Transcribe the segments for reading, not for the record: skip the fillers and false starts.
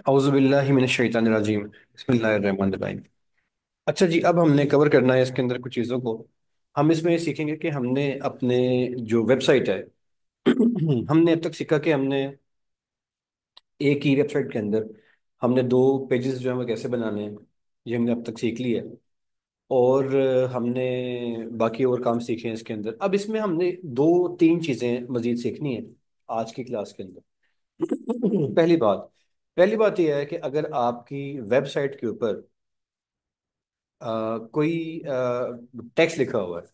औज़ुबिल्लाहि मिनश्शैतानिर्रजीम बिस्मिल्लाहिर्रहमानिर्रहीम। अच्छा जी, अब हमने कवर करना है इसके अंदर कुछ चीज़ों को। हम इसमें सीखेंगे कि हमने अपने जो वेबसाइट है हमने अब तक सीखा कि हमने एक ही वेबसाइट के अंदर हमने दो पेजेस जो है वो कैसे बनाने हैं। ये हमने अब तक सीख लिया है। और हमने बाकी और काम सीखे हैं इसके अंदर। अब इसमें हमने दो तीन चीज़ें मजीद सीखनी है आज की क्लास के अंदर। पहली बात यह है कि अगर आपकी वेबसाइट के ऊपर कोई टेक्स्ट लिखा हुआ है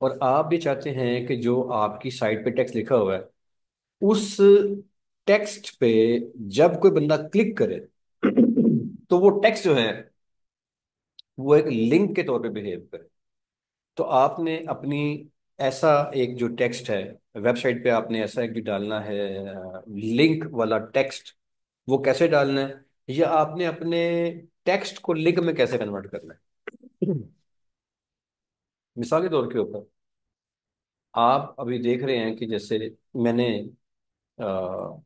और आप भी चाहते हैं कि जो आपकी साइट पे टेक्स्ट लिखा हुआ है उस टेक्स्ट पे जब कोई बंदा क्लिक करे तो वो टेक्स्ट जो है वो एक लिंक के तौर पे बिहेव करे। तो आपने अपनी ऐसा एक जो टेक्स्ट है वेबसाइट पे आपने ऐसा एक जो डालना है लिंक वाला टेक्स्ट, वो कैसे डालना है या आपने अपने टेक्स्ट को लिंक में कैसे कन्वर्ट करना है। मिसाल के तौर के ऊपर आप अभी देख रहे हैं कि जैसे मैंने अ,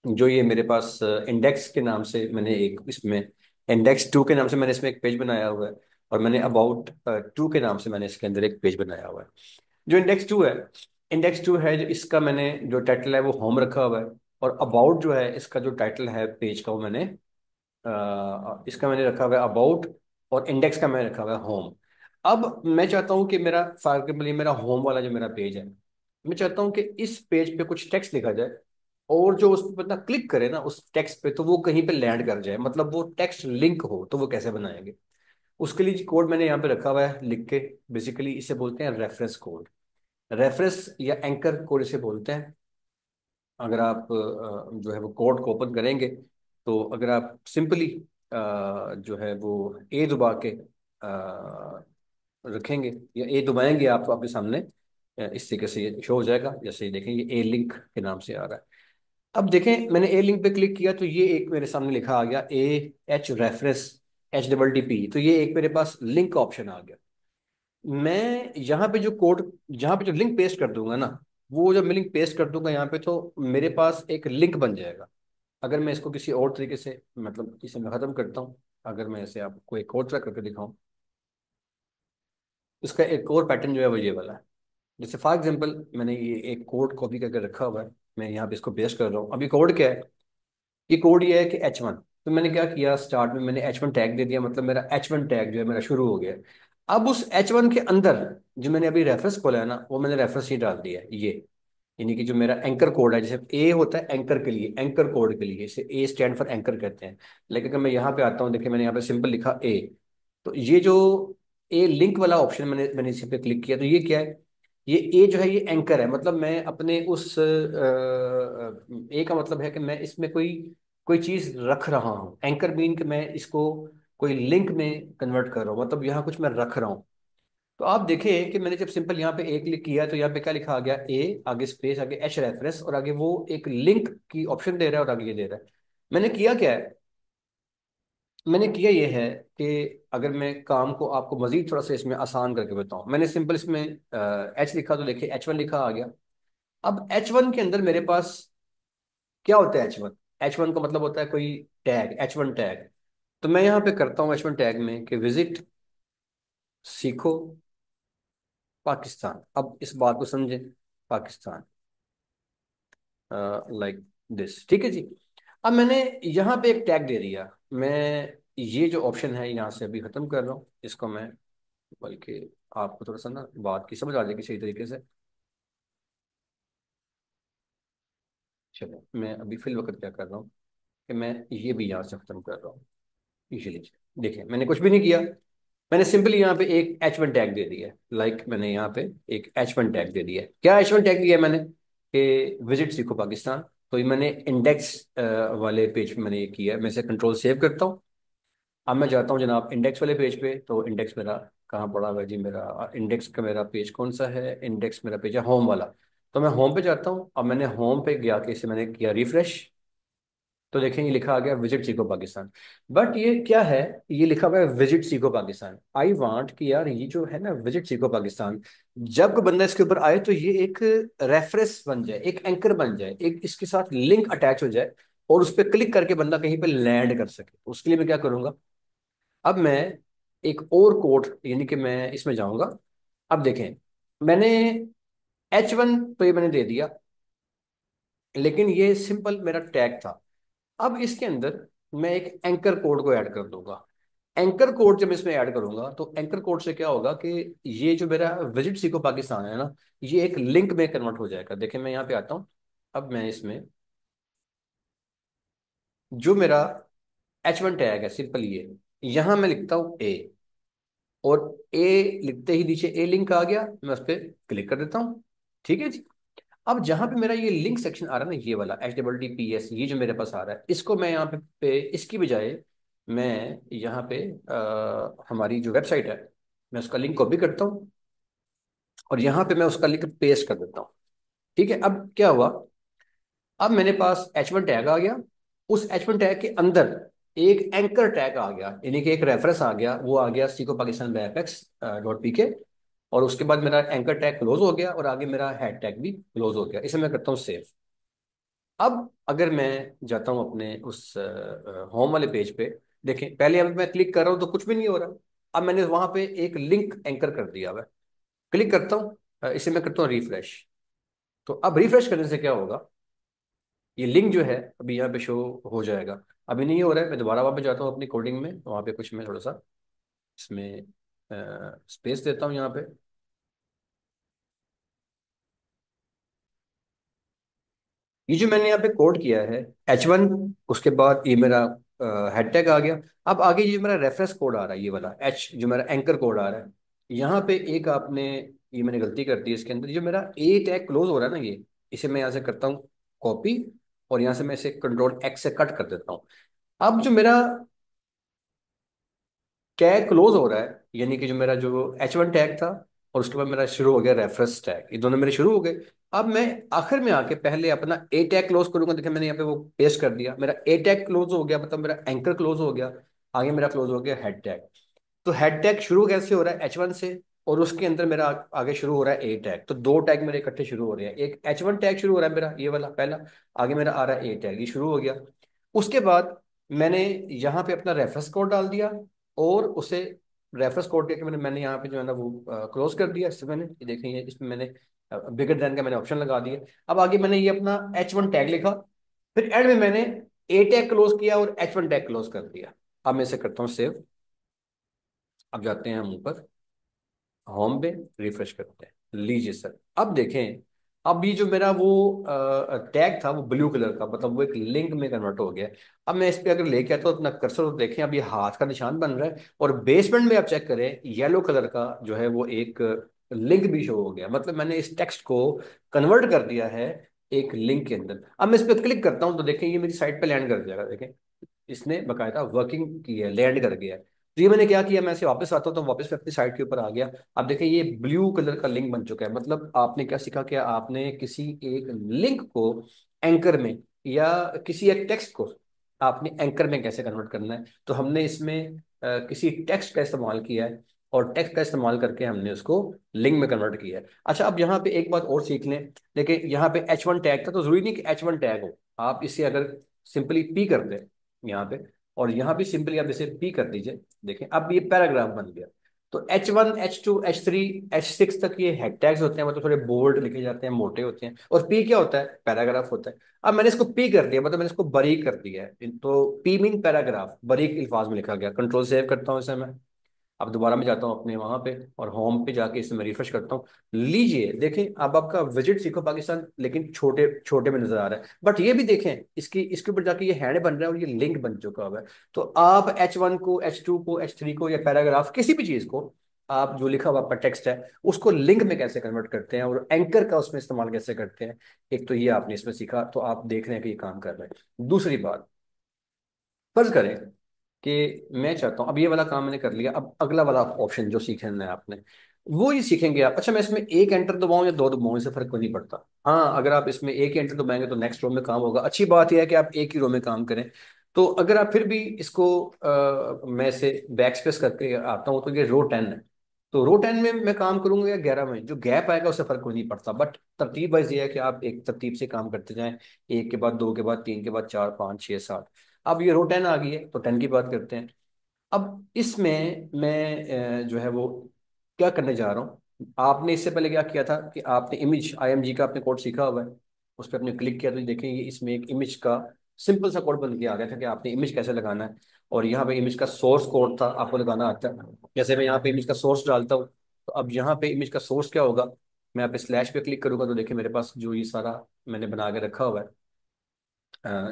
जो ये मेरे पास इंडेक्स के नाम से मैंने एक इसमें इंडेक्स टू के नाम से मैंने इसमें एक पेज बनाया हुआ है। और मैंने अबाउट टू के नाम से मैंने इसके अंदर एक पेज बनाया हुआ है। जो इंडेक्स टू है जो इसका मैंने जो टाइटल है वो होम रखा हुआ है। और अबाउट जो है इसका जो टाइटल है पेज का वो मैंने इसका मैंने रखा हुआ है अबाउट। और इंडेक्स का मैंने रखा हुआ है होम। अब मैं चाहता हूँ कि मेरा फॉर एग्जाम्पल ये मेरा होम वाला जो मेरा पेज है, मैं चाहता हूँ कि इस पेज पे कुछ टेक्स्ट लिखा जाए और जो उस पर बंदा क्लिक करे ना उस टेक्स्ट पे तो वो कहीं पे लैंड कर जाए, मतलब वो टेक्स्ट लिंक हो। तो वो कैसे बनाएंगे? उसके लिए कोड मैंने यहाँ पे रखा हुआ है लिख के। बेसिकली इसे बोलते हैं रेफरेंस कोड। रेफरेंस या एंकर कोड इसे बोलते हैं। अगर आप जो है वो कोड को ओपन करेंगे तो अगर आप सिंपली जो है वो ए दबा के रखेंगे या ए दबाएंगे आप तो आपके सामने इस तरीके से ये शो हो जाएगा। जैसे ये देखें ये ए लिंक के नाम से आ रहा है। अब देखें मैंने ए लिंक पे क्लिक किया तो ये एक मेरे सामने लिखा आ गया A H reference H double T P. तो ये एक मेरे पास लिंक ऑप्शन आ गया। मैं यहाँ पे जो कोड जहाँ पे जो लिंक पेस्ट कर दूंगा ना, वो जब मैं लिंक पेस्ट कर दूंगा यहाँ पे तो मेरे पास एक लिंक बन जाएगा। अगर मैं इसको किसी और तरीके से मतलब इसे मैं खत्म करता हूँ, अगर मैं इसे आपको एक और तरह करके दिखाऊं, इसका एक और पैटर्न जो है वो ये वाला है। जैसे फॉर एग्जांपल मैंने ये एक कोड कॉपी करके रखा हुआ है, मैं यहाँ पे इसको पेस्ट कर रहा हूँ। अभी कोड क्या है? ये कोड ये है कि H1। तो मैंने क्या किया, स्टार्ट में मैंने H1 टैग दे दिया, मतलब मेरा H1 टैग जो है मेरा शुरू हो गया। अब उस H1 के अंदर जो मैंने अभी रेफरेंस खोला है ना वो मैंने रेफरेंस ही डाल दिया है ये। यानी कि जो मेरा एंकर कोड है, जैसे ए होता है एंकर के लिए, एंकर कोड के लिए इसे ए स्टैंड फॉर एंकर कहते हैं। लेकिन अगर मैं यहाँ पे आता हूँ, देखिए मैंने यहाँ पे सिंपल लिखा ए। तो ये जो ए लिंक वाला ऑप्शन मैंने मैंने इसी पे क्लिक किया तो ये क्या है? ये ए जो है ये एंकर है, मतलब मैं अपने उस ए का मतलब है कि मैं इसमें कोई कोई चीज रख रहा हूँ। एंकर मीन कि मैं इसको कोई लिंक में कन्वर्ट कर रहा हूँ, मतलब यहाँ कुछ मैं रख रहा हूँ। तो आप देखें कि मैंने जब सिंपल यहाँ पे एक क्लिक किया तो यहाँ पे क्या लिखा आ गया, ए आगे स्पेस आगे एच रेफरेंस और आगे वो एक लिंक की ऑप्शन दे रहा है और आगे ये दे रहा है। मैंने किया क्या है? मैंने किया ये है कि अगर मैं काम को आपको मजीद थोड़ा सा इसमें आसान करके बताऊं, मैंने सिंपल इसमें एच लिखा तो देखिए H1 लिखा आ गया। अब H1 के अंदर मेरे पास क्या होता है? H1 का मतलब होता है कोई टैग, H1 टैग। तो मैं यहाँ पे करता हूँ H1 टैग में कि विजिट सीखो पाकिस्तान। अब इस बात को समझें, पाकिस्तान लाइक दिस, ठीक है जी। अब मैंने यहाँ पे एक टैग दे दिया। मैं ये जो ऑप्शन है यहाँ से अभी खत्म कर रहा हूँ इसको मैं, बल्कि आपको थोड़ा सा ना बात की समझ आ जाएगी सही तरीके से। चलो मैं अभी फिल वक्त क्या कर रहा हूँ कि मैं ये भी यहाँ से खत्म कर रहा हूँ। इजीली देखिए मैंने कुछ भी नहीं किया। मैंने सिंपली यहाँ पे एक H1 टैग दे दिया है। मैंने यहाँ पे एक H1 टैग दे दिया है। क्या H1 टैग दिया है मैंने कि विजिट सीखो पाकिस्तान। तो ये मैंने इंडेक्स वाले पेज पे मैंने ये किया है। मैं इसे कंट्रोल सेव करता हूँ। अब मैं जाता हूँ जनाब इंडेक्स वाले पेज पे। तो इंडेक्स मेरा कहाँ पड़ा हुआ है जी? मेरा इंडेक्स का मेरा पेज कौन सा है? इंडेक्स मेरा पेज है होम वाला। तो मैं होम पे जाता हूँ। अब मैंने होम पे गया कि इसे मैंने किया रिफ्रेश। तो देखेंगे लिखा आ गया विजिट सीखो पाकिस्तान। बट ये क्या है? ये लिखा हुआ है विजिट सीखो पाकिस्तान। आई वांट कि यार ये जो है ना विजिट सीखो पाकिस्तान, जब कोई बंदा इसके ऊपर आए तो ये एक रेफरेंस बन जाए, एक एंकर बन जाए, एक इसके साथ लिंक अटैच हो जाए। और उस पर क्लिक करके बंदा कहीं पे लैंड कर सके। उसके लिए मैं क्या करूंगा, अब मैं एक और कोड, यानी कि मैं इसमें जाऊंगा। अब देखें, मैंने H1 पे मैंने दे दिया, लेकिन ये सिंपल मेरा टैग था। अब इसके अंदर मैं एक एंकर कोड को ऐड कर दूंगा। एंकर कोड जब इसमें ऐड करूंगा तो एंकर कोड से क्या होगा कि ये जो मेरा विजिट सीको पाकिस्तान है ना, ये एक लिंक में कन्वर्ट हो जाएगा। देखिए मैं यहाँ पे आता हूँ। अब मैं इसमें जो मेरा H1 टैग है, सिंपल ये, यहाँ मैं लिखता हूँ ए, और ए लिखते ही नीचे ए लिंक आ गया, मैं उस पर क्लिक कर देता हूँ। ठीक है जी। अब जहां पे मेरा ये लिंक सेक्शन आ रहा है ना, ये वाला HTTPS, ये जो मेरे पास आ रहा है, इसको मैं यहाँ पे इसकी बजाय मैं यहाँ पे हमारी जो वेबसाइट है, मैं उसका लिंक कॉपी करता हूँ और यहाँ पे मैं उसका लिंक पेस्ट कर देता हूँ। ठीक है। अब क्या हुआ, अब मेरे पास H1 टैग आ गया। उस H1 टैग के अंदर एक एंकर टैग आ गया, यानी कि एक रेफरेंस आ गया, वो आ गया सीको पाकिस्तान .pk। और उसके बाद मेरा एंकर टैग क्लोज हो गया और आगे मेरा हेड टैग भी क्लोज हो गया। इसे मैं करता हूँ सेव। अब अगर मैं जाता हूँ अपने उस होम वाले पेज पे, देखें पहले अब मैं क्लिक कर रहा हूँ तो कुछ भी नहीं हो रहा। अब मैंने वहां पे एक लिंक एंकर कर दिया हुआ है। क्लिक करता हूँ, इसे मैं करता हूँ रिफ्रेश। तो अब रिफ्रेश करने से क्या होगा, ये लिंक जो है अभी यहाँ पे शो हो जाएगा। अभी नहीं हो रहा है, मैं दोबारा वापस जाता हूँ अपनी कोडिंग में, वहाँ पे कुछ मैं थोड़ा सा इसमें स्पेस देता हूँ यहाँ पे। ये जो मैंने यहाँ पे कोड किया है H1, उसके बाद ये मेरा हेड टैग आ गया। अब आगे ये जो मेरा रेफरेंस कोड आ रहा है, ये वाला H जो मेरा एंकर कोड आ रहा है, यहाँ पे एक आपने, ये मैंने गलती कर दी इसके अंदर, ये जो मेरा ए टैग क्लोज हो रहा है ना, ये इसे मैं यहाँ से करता हूँ कॉपी, और यहाँ से मैं इसे Ctrl+X से कट कर देता हूँ। अब जो मेरा टैग क्लोज हो रहा है, यानी कि जो मेरा जो H1 टैग था और उसके बाद मेरा शुरू हो गया रेफरेंस टैग, ये दोनों मेरे शुरू हो गए। अब मैं आखिर में आके पहले अपना ए टैग क्लोज करूंगा। देखिए मैंने यहाँ पे वो पेस्ट कर दिया, मेरा ए टैग क्लोज हो गया, मतलब मेरा एंकर क्लोज हो गया। आगे मेरा क्लोज हो गया हेड टैग। तो हेड टैग शुरू कैसे हो रहा है H1 से, और उसके अंदर मेरा आगे शुरू हो रहा है ए टैग। तो दो टैग मेरे इकट्ठे शुरू हो रहे हैं। एक H1 टैग शुरू हो रहा है मेरा, ये वाला पहला, आगे मेरा आ रहा है ए टैग, ये शुरू हो गया। उसके बाद मैंने यहाँ पे अपना रेफरेंस कोड डाल दिया, और उसे रेफरेंस कोड के मैंने मैंने यहाँ पे जो है ना वो क्लोज कर दिया। इससे मैंने ये देखें, ये इसमें मैंने बिगर देन का मैंने ऑप्शन लगा दिया। अब आगे मैंने ये अपना H1 टैग लिखा, फिर एंड में मैंने ए टैग क्लोज किया और H1 टैग क्लोज कर दिया। अब मैं इसे करता हूँ सेव। अब जाते हैं हम ऊपर होम पे, रिफ्रेश करते हैं, लीजिए सर अब देखें। अब ये जो मेरा वो टैग था वो ब्लू कलर का, मतलब वो एक लिंक में कन्वर्ट हो गया। अब मैं इस पे अगर लेके आता हूँ अपना कर्सर तो देखें, अब ये हाथ का निशान बन रहा है, और बेसमेंट में आप चेक करें येलो कलर का जो है वो एक लिंक भी शो हो गया। मतलब मैंने इस टेक्स्ट को कन्वर्ट कर दिया है एक लिंक के अंदर। अब मैं इस पर क्लिक करता हूँ तो देखें ये मेरी साइट पे लैंड कर जाएगा। देखें इसने बकायदा वर्किंग की है, लैंड कर गया है। तो ये मैंने क्या किया, मैं ऐसे वापस आता हूँ तो वापस मैं अपनी साइट के ऊपर आ गया। अब देखिए ये ब्लू कलर का लिंक बन चुका है। मतलब आपने क्या सीखा, कि आपने किसी एक लिंक को एंकर में, या किसी एक टेक्स्ट को आपने एंकर में कैसे कन्वर्ट करना है। तो हमने इसमें किसी टेक्स्ट का इस्तेमाल किया है, और टेक्स्ट का इस्तेमाल करके हमने उसको लिंक में कन्वर्ट किया है। अच्छा अब यहाँ पे एक बात और सीख लें। देखिए यहाँ पे H1 टैग था, तो जरूरी नहीं कि H1 टैग हो। आप इसे अगर सिंपली पी कर दें यहाँ पे, और यहाँ भी सिंपली आप इसे पी कर दीजिए, देखें अब ये पैराग्राफ बन गया। तो H1 H2 H3 H6 तक ये हेड टैग्स होते हैं, मतलब थोड़े बोल्ड लिखे जाते हैं, मोटे होते हैं। और पी क्या होता है, पैराग्राफ होता है। अब मैंने इसको पी कर दिया, मतलब मैंने इसको बारीक कर दिया है। तो पी मीन पैराग्राफ, बारीक अल्फाज में लिखा गया। कंट्रोल सेव करता हूँ इसे मैं। अब दोबारा मैं जाता हूँ अपने वहां पे और होम पे जाके इसे मैं रिफ्रेश करता हूँ। लीजिए देखें अब आपका विजिट सीखो पाकिस्तान, लेकिन छोटे छोटे में नजर आ रहा है। बट ये भी देखें, इसकी इसके ऊपर जाके ये हैंड बन रहा है और ये लिंक बन चुका हुआ है। तो आप H1 को, H2 को, H3 को, या पैराग्राफ किसी भी चीज को, आप जो लिखा हुआ आपका टेक्स्ट है उसको लिंक में कैसे कन्वर्ट करते हैं, और एंकर का उसमें इस्तेमाल कैसे करते हैं। एक तो ये आपने इसमें सीखा, तो आप देख रहे हैं कि ये काम कर रहा है। दूसरी बात, फर्ज करें कि मैं चाहता हूं, अब ये वाला काम मैंने कर लिया, अब अगला वाला ऑप्शन जो सीखना है आपने, वो ये सीखेंगे आप। अच्छा मैं इसमें एक एंटर दबाऊं या दो दबाऊं, इससे फर्क कोई नहीं पड़ता। हाँ अगर आप इसमें एक एंटर दबाएंगे तो नेक्स्ट रो में काम होगा। अच्छी बात यह है कि आप एक ही रो में काम करें। तो अगर आप फिर भी इसको मैं इसे बैक स्पेस करके आता हूँ तो ये रो 10 है। तो रो 10 में मैं काम करूंगा या 11 में, जो गैप आएगा उससे फर्क कोई नहीं पड़ता, बट तरतीब वाइज ये है कि आप एक तरतीब से काम करते जाएं, एक के बाद दो के बाद तीन के बाद चार पाँच छः सात। अब ये रो 10 आ गई है तो 10 की बात करते हैं। अब इसमें मैं जो है वो क्या करने जा रहा हूँ। आपने इससे पहले क्या किया था कि आपने इमेज IMG का आपने कोड सीखा हुआ है, उस पर आपने क्लिक किया तो देखें ये इसमें एक इमेज का सिंपल सा कोड बन के आ गया था कि आपने इमेज कैसे लगाना है। और यहाँ पे इमेज का सोर्स कोड था, आपको लगाना आता है। जैसे मैं यहाँ पे इमेज का सोर्स डालता हूँ, तो अब यहाँ पे इमेज का सोर्स क्या होगा, मैं यहाँ पे स्लैश पे क्लिक करूंगा तो देखिए मेरे पास जो ये सारा मैंने बना के रखा हुआ है,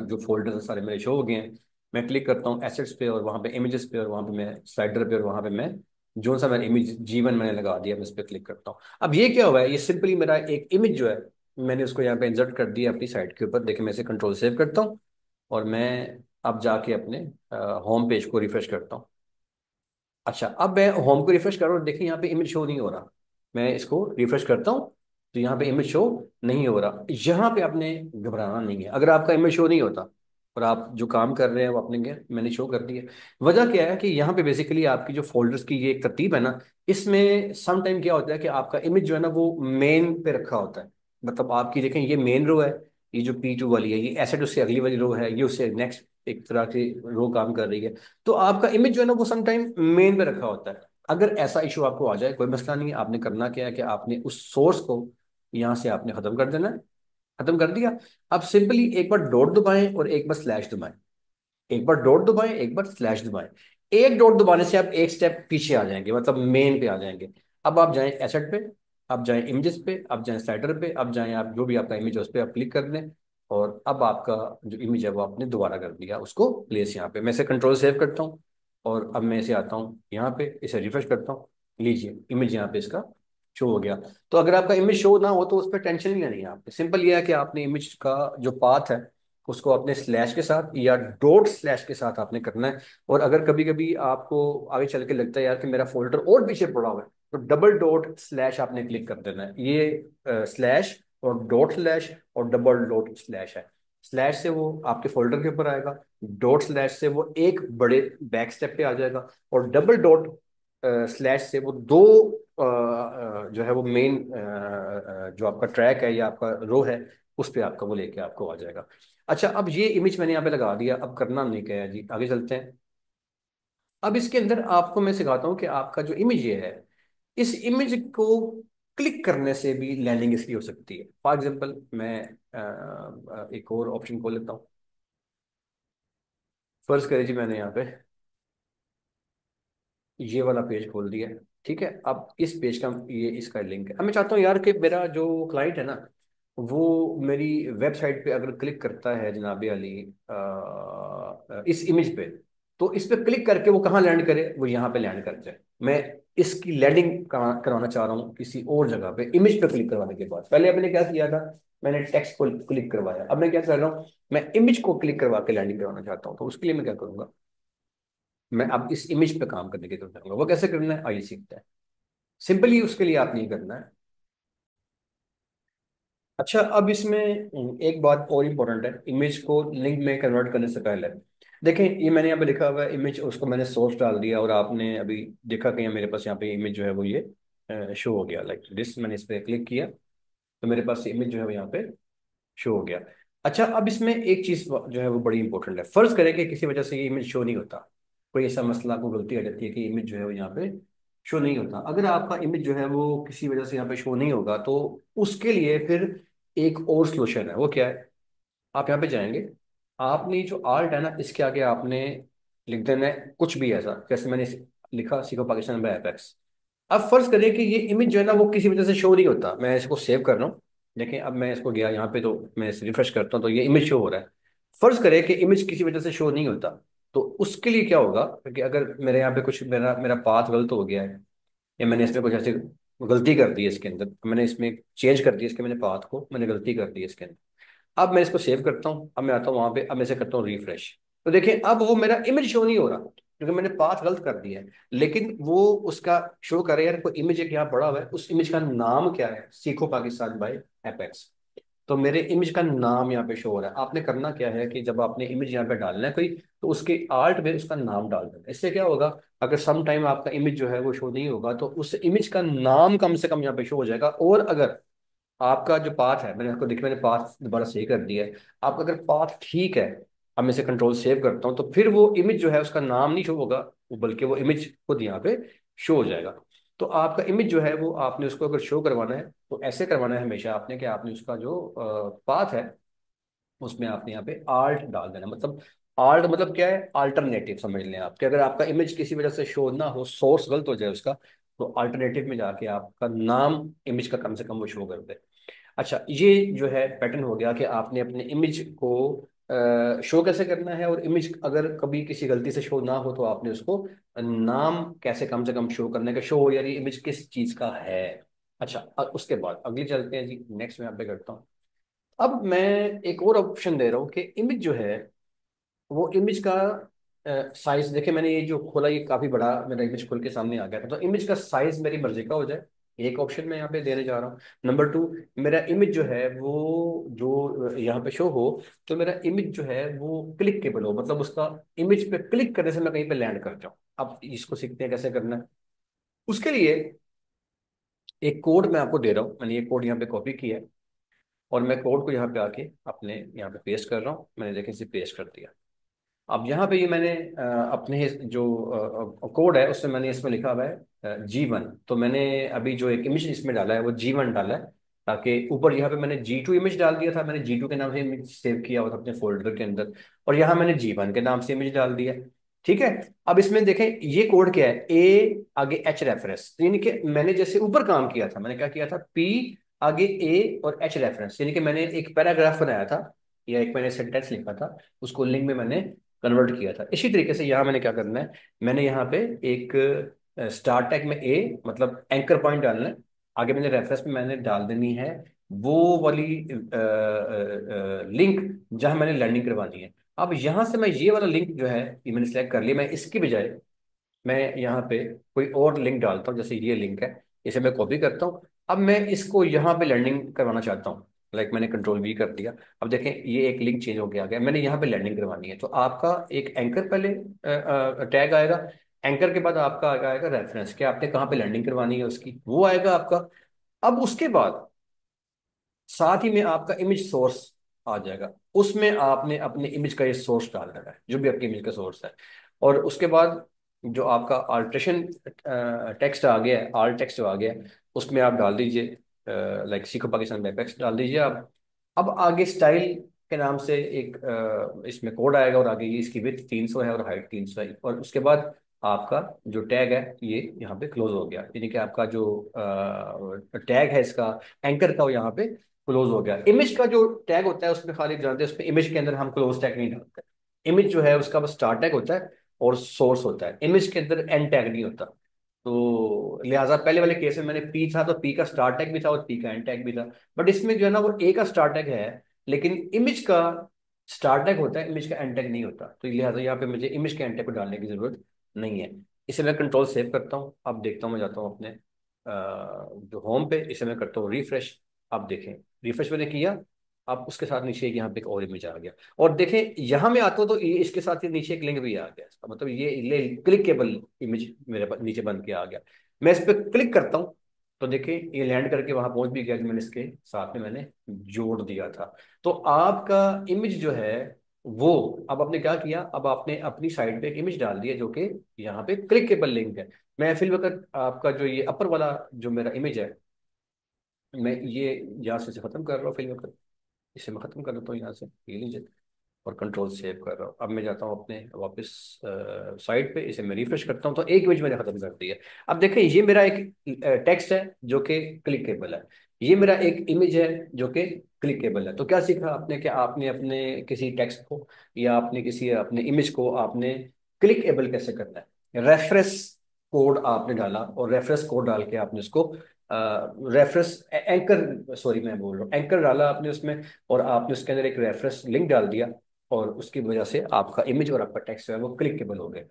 जो फोल्डर सारे मेरे शो हो गए हैं। मैं क्लिक करता हूँ एसेट्स पे और वहाँ पे इमेजेस पे और वहाँ पे मैं स्लाइडर पे और वहाँ पे मैं जो सा मैंने इमेज G1 मैंने लगा दिया मैं इस पे क्लिक करता हूँ। अब ये क्या हुआ है, ये सिंपली मेरा एक इमेज जो है मैंने उसको यहाँ पे इंसर्ट कर दिया अपनी साइट के ऊपर। देखिए मैं इसे कंट्रोल सेव करता हूँ और मैं अब जाके अपने होम पेज को रिफ्रेश करता हूँ। अच्छा अब मैं होम को रिफ्रेश कर रहा हूँ, देखिए यहाँ पे इमेज शो नहीं हो रहा। मैं इसको रिफ्रेश करता हूँ तो यहाँ पे इमेज शो नहीं हो रहा। यहाँ पे आपने घबराना नहीं है, अगर आपका इमेज शो नहीं होता और आप जो काम कर रहे हैं वो अपने मैंने शो कर दिया। वजह क्या है कि यहाँ पे बेसिकली आपकी जो फोल्डर्स की ये एक तरतीब है ना, इसमें सम टाइम क्या होता है कि आपका इमेज जो है ना वो मेन पे रखा होता है। मतलब आपकी देखें ये मेन रो है, ये जो P2 वाली है ये एसेट उससे अगली वाली रो है, ये उससे नेक्स्ट एक तरह की रो काम कर रही है। तो आपका इमेज जो है ना वो सम टाइम मेन पे रखा होता है। अगर ऐसा इशू आपको आ जाए कोई मसला नहीं है, आपने करना क्या है कि आपने उस सोर्स को यहाँ से आपने खत्म कर देना है। खत्म कर दिया। अब सिंपली एक बार डॉट दबाएं और एक बार स्लैश दबाएं, एक बार डॉट दबाएं एक बार स्लैश दबाएं। एक डॉट दबाने से आप एक स्टेप पीछे आ जाएंगे, मतलब मेन पे आ जाएंगे। अब आप जाएं एसेट पे, अब जाएं इमेजेस पे, अब जाएं स्लाइडर पे, अब जाएं आप जो भी आपका इमेज है उस पर आप क्लिक कर दें। और अब आपका जो इमेज है वो आपने दोबारा कर दिया उसको प्लेस यहाँ पे। मैं इसे कंट्रोल सेव करता हूँ और अब मैं इसे आता हूँ यहाँ पे, इसे रिफ्रेश करता हूँ। लीजिए इमेज यहाँ पे इसका शो हो गया। तो अगर आपका इमेज शो ना हो तो उस पर टेंशन नहीं लेनी है आपने, सिंपल ये है कि आपने इमेज का जो पाथ है उसको अपने स्लैश के साथ या डॉट स्लैश के साथ आपने करना है। और अगर कभी कभी आपको आगे चल के लगता है यार कि मेरा फोल्डर और पीछे पड़ा हुआ है, तो डबल डॉट स्लैश आपने क्लिक कर देना है। ये स्लैश और डॉट स्लैश और डबल डॉट स्लैश है। स्लैश से वो आपके फोल्डर के ऊपर आएगा, डॉट स्लैश से वो एक बड़े बैक स्टेप पे आ जाएगा, और डबल डॉट स्लैश से वो दो जो है वो मेन जो आपका ट्रैक है या आपका रो है उस पे आपका वो लेके आपको आ जाएगा। अच्छा अब ये इमेज मैंने यहाँ पे लगा दिया, अब करना नहीं क्या है जी, आगे चलते हैं। अब इसके अंदर आपको मैं सिखाता हूँ कि आपका जो इमेज ये है, इस इमेज को क्लिक करने से भी लैंडिंग इसकी हो सकती है। फॉर एग्जांपल मैं एक और ऑप्शन खोल लेता हूँ। फर्ज करें जी मैंने यहाँ पे ये वाला पेज खोल दिया है, ठीक है। अब इस पेज का ये इसका लिंक है। अब मैं चाहता हूँ यार कि मेरा जो क्लाइंट है ना वो मेरी वेबसाइट पे अगर क्लिक करता है जनाबे अली इस इमेज पे, तो इस पे क्लिक करके वो कहाँ लैंड करे, वो यहाँ पे लैंड कर जाए। मैं इसकी लैंडिंग करवाना चाह रहा हूँ किसी और जगह पे। इमेज पे क्लिक करवाने के बाद पहले मैंने क्या किया था, मैंने टेक्स्ट को क्लिक करवाया। अब मैं क्या कर रहा हूँ, मैं इमेज को क्लिक करवा के लैंडिंग करवाना चाहता हूँ। तो उसके लिए मैं क्या करूंगा, मैं अब इस इमेज पे काम करने की कोशिश करूंगा। वो कैसे करना है आइए सीखते हैं। सिंपली उसके लिए आपने ये करना है। अच्छा अब इसमें एक बात और इम्पोर्टेंट है, इमेज को लिंक में कन्वर्ट करने से पहले देखें ये मैंने यहाँ पे लिखा हुआ है इमेज, उसको मैंने सोर्स डाल दिया और आपने अभी देखा कि मेरे पास यहाँ पे इमेज जो है वो ये शो हो गया लाइक दिस। मैंने इस पर क्लिक किया तो मेरे पास इमेज जो है वो यहाँ पे शो हो गया। अच्छा अब इसमें एक चीज जो है वो बड़ी इंपॉर्टेंट है। फर्ज करें कि किसी वजह से ये इमेज शो नहीं होता, कोई ऐसा मसला को गलती आ जाती है कि इमेज जो है वो यहाँ पे शो नहीं होता। अगर आपका इमेज जो है वो किसी वजह से यहाँ पे शो नहीं होगा तो उसके लिए फिर एक और सोल्यूशन है। वो क्या है, आप यहाँ पे जाएंगे, आपने जो आर्ट है ना इसके आगे आपने लिख देना है कुछ भी ऐसा, जैसे मैंने लिखा सीखो पाकिस्तान बाय एपेक्स। अब फर्ज करें कि ये इमेज जो है ना वो किसी वजह से शो नहीं होता, मैं इसको सेव कर रहा हूँ। देखिए अब मैं इसको गया यहाँ पे तो मैं इसे रिफ्रेश करता हूँ तो ये इमेज शो हो रहा है। फर्ज करें कि इमेज किसी वजह से शो नहीं होता, तो उसके लिए क्या होगा, क्योंकि अगर मेरे यहाँ पे कुछ मेरा मेरा पाथ गलत हो गया है या मैंने इसमें कुछ ऐसे गलती कर दी है इसके अंदर, मैंने इसमें चेंज कर दिया इसके मैंने पाथ को, मैंने गलती कर दी है इसके अंदर। अब मैं इसको सेव करता हूँ, अब मैं आता हूँ वहां पे, अब मैं इसे करता हूँ रिफ्रेश। तो देखिए अब वो मेरा इमेज शो नहीं हो रहा क्योंकि मैंने पाथ गलत कर दिया है, लेकिन वो उसका शो कर रहा है यार कोई इमेज एक यहाँ पड़ा हुआ है, उस इमेज का नाम क्या है, सीखो पाकिस्तान बाय एपेक्स। तो मेरे इमेज का नाम यहाँ पे शो हो रहा है। आपने करना क्या है कि जब आपने इमेज यहाँ पे डालना है कोई, तो उसके आर्ट में उसका नाम डाल देना। इससे क्या होगा, अगर सम टाइम आपका इमेज जो है वो शो नहीं होगा, तो उस इमेज का नाम कम से कम यहाँ पे शो हो जाएगा। और अगर आपका जो पाथ है, मैंने आपको देखिए मैंने पाथ दोबारा सही कर दिया है, आपका अगर पाथ ठीक है, अब मैं इसे कंट्रोल सेव करता हूँ, तो फिर वो इमेज जो है उसका नाम नहीं शो होगा, वो बल्कि वो इमेज खुद यहाँ पे शो हो जाएगा। तो आपका इमेज जो है वो आपने उसको अगर शो करवाना है तो ऐसे करवाना है हमेशा आपने, कि आपने उसका जो पाथ है उसमें आपने यहाँ पे आल्ट डाल देना। मतलब आल्ट मतलब क्या है, अल्टरनेटिव समझ लें आप, कि अगर आपका इमेज किसी वजह से शो ना हो, सोर्स गलत हो जाए उसका, तो अल्टरनेटिव में जाके आपका नाम इमेज का कम से कम वो शो कर दे। अच्छा, ये जो है पैटर्न हो गया कि आपने अपने इमेज को शो कैसे करना है, और इमेज अगर कभी किसी गलती से शो ना हो तो आपने उसको नाम कैसे कम से कम शो करने का, शो हो यानी इमेज किस चीज का है। अच्छा, उसके बाद अगली चलते हैं जी, नेक्स्ट में यहाँ पे करता हूँ। अब मैं एक और ऑप्शन दे रहा हूँ कि इमेज जो है वो इमेज का साइज देखे, मैंने ये जो खोला ये काफी बड़ा मेरा इमेज खुल के सामने आ गया था, तो इमेज का साइज मेरी मर्जी का हो जाए, एक ऑप्शन मैं यहाँ पे देने जा रहा हूँ। नंबर टू, मेरा इमेज जो है वो जो यहाँ पे शो हो, तो मेरा इमेज जो है वो क्लिकेबल हो, मतलब उसका इमेज पे क्लिक करने से मैं कहीं पे लैंड कर जाऊँ। अब इसको सीखते हैं कैसे करना है। उसके लिए एक कोड मैं आपको दे रहा हूँ, मैंने ये कोड यहाँ पे कॉपी किया है, और मैं कोड को यहाँ पे आके अपने यहाँ पे पेस्ट कर रहा हूँ। मैंने देखे इसे पेस्ट कर दिया। अब यहाँ पे ये मैंने अपने जो कोड है उसमें मैंने इसमें लिखा हुआ है G1। तो मैंने अभी जो एक इमेज इसमें डाला है वो G1 डाला है, ताकि ऊपर यहाँ पे मैंने G2 इमेज डाल दिया था, मैंने G2 के नाम से इमेज सेव किया हुआ था अपने फोल्डर के अंदर, और यहाँ मैंने G1 के नाम से इमेज डाल दिया। ठीक है। अब इसमें देखें ये कोड क्या है, ए आगे एच रेफरेंस, यानी कि मैंने जैसे ऊपर काम किया था, मैंने क्या किया था, पी आगे ए और एच रेफरेंस, यानी कि मैंने एक पैराग्राफ बनाया था या एक मैंने सेंटेंस लिखा था, उसको लिंक में मैंने कन्वर्ट किया था। इसी तरीके से यहाँ मैंने क्या करना है, मैंने यहाँ पे एक स्टार्ट टैग में ए मतलब एंकर पॉइंट डालना है, आगे मैंने रेफरेंस में मैंने डाल देनी है वो वाली लिंक जहाँ मैंने लर्निंग करवानी है। अब यहाँ से मैं ये वाला लिंक जो है ये मैंने सेलेक्ट कर लिया, मैं इसकी बजाय मैं यहाँ पे कोई और लिंक डालता हूँ, जैसे ये लिंक है, इसे मैं कॉपी करता हूँ। अब मैं इसको यहाँ पे लर्निंग करवाना चाहता हूँ, लाइक मैंने कंट्रोल वी कर दिया। अब देखें ये एक लिंक चेंज हो गया, आ गया, मैंने यहाँ पे लर्निंग करवानी है, तो आपका एक एंकर पहले टैग आएगा, एंकर के बाद आपका आएगा रेफरेंस, कि आपने कहाँ पे लर्निंग करवानी है उसकी, वो आएगा आपका। अब उसके बाद साथ ही में आपका इमेज सोर्स आ जाएगा, उसमें आपने अपने इमेज का ये सोर्स डाल देना है, जो भी आपकी इमेज का सोर्स है। और उसके बाद जो आपका अल्ट्रेशन टेक्स्ट आ गया है, आल टेक्स्ट जो आ गया है, उसमें आप डाल दीजिए लाइक सीखो पाकिस्तान में टेक्स्ट डाल दीजिए आप। अब आगे स्टाइल के नाम से एक इसमें कोड आएगा, और आगे ये इसकी विड्थ 300 है और हाइट 300 है, और उसके बाद आपका जो टैग है ये यहाँ पे क्लोज हो गया, यानी कि आपका जो टैग है इसका एंकर का वो यहाँ पे क्लोज हो गया। इमेज का जो टैग होता है उसमें खाली जानते हैं, उसमें इमेज के अंदर हम क्लोज टैग नहीं डालते। इमेज जो है उसका बस स्टार्ट टैग होता है और सोर्स होता है, इमेज के अंदर एंड टैग नहीं होता। तो लिहाजा पहले वाले केस में मैंने पी था तो पी का स्टार्ट टैग भी था और पी का एंड टैग भी था, बट इसमें जो है ना वो ए का स्टार्ट टैग है, लेकिन इमेज का स्टार्ट टैग होता है, इमेज का एंड टैग नहीं होता। तो लिहाजा यहाँ पे मुझे इमेज के एंड टैग को डालने की जरूरत नहीं है। इसे मैं कंट्रोल सेव करता हूँ, अब देखता हूँ, मैं जाता हूँ अपने जो होम पे, इसे मैं करता हूँ रिफ्रेश। आप देखें रिफ्रेश मैंने किया, अब उसके साथ नीचे यहाँ पे एक और इमेज आ गया, और देखें यहाँ में आता हूँ तो ये इसके साथ ही नीचे एक लिंक भी आ गया, इसका मतलब ये क्लिकेबल इमेज मेरे नीचे बन के आ गया। मैं इस पर क्लिक करता हूँ तो देखें ये लैंड करके वहां पहुंच भी गया जो मैंने इसके साथ में मैंने जोड़ दिया था। तो आपका इमेज जो है वो, अब आपने क्या किया, अब आपने अपनी साइड पे एक इमेज डाल दी है जो कि यहाँ पे क्लिकेबल लिंक है। मैं फिल वक्त आपका जो ये अपर वाला जो मेरा इमेज है, मैं ये यहाँ से खत्म कर रहा हूँ फिल वक्त, इसे मैं खत्म कर देता हूँ यहाँ से, ये लीजिए, और कंट्रोल सेव कर रहा हूँ। अब मैं जाता हूँ अपने वापस साइट पे, इसे मैं रिफ्रेश करता हूँ तो एक इमेज मैंने खत्म कर दी है। अब देखें ये मेरा एक टेक्स्ट है जो कि क्लिकेबल है, ये मेरा एक इमेज है जो कि क्लिकेबल है। तो क्या सीखा आपने कि आपने अपने किसी टेक्स्ट को या आपने किसी अपने इमेज को आपने क्लिकेबल कैसे करना है। रेफरेंस कोड आपने डाला, और रेफरेंस कोड डाल के आपने उसको रेफरेंस एंकर, सॉरी मैं बोल रहा हूँ एंकर डाला आपने उसमें, और आपने उसके अंदर एक रेफरेंस लिंक डाल दिया, और उसकी वजह से आपका इमेज और आपका टेक्स्ट जो है वो क्लिकेबल हो गए।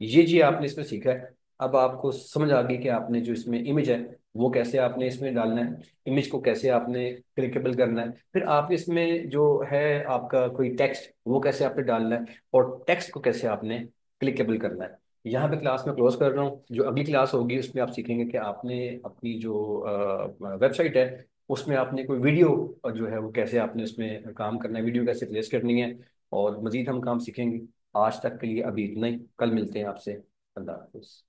ये जी आपने इसमें सीखा है। अब आपको समझ आ गई कि आपने जो इसमें इमेज है वो कैसे आपने इसमें डालना है, इमेज को कैसे आपने क्लिकेबल करना है, फिर आप इसमें जो है आपका कोई टेक्स्ट वो कैसे आपने डालना है, और टेक्स्ट को कैसे आपने क्लिकेबल करना है। यहाँ पे क्लास में क्लोज कर रहा हूँ। जो अगली क्लास होगी उसमें आप सीखेंगे कि आपने अपनी जो वेबसाइट है उसमें आपने कोई वीडियो जो है वो कैसे आपने उसमें काम करना है, वीडियो कैसे प्लेस करनी है, और मजीद हम काम सीखेंगे। आज तक के लिए अभी इतना ही, कल मिलते हैं आपसे। अल्लाह हाफिज़।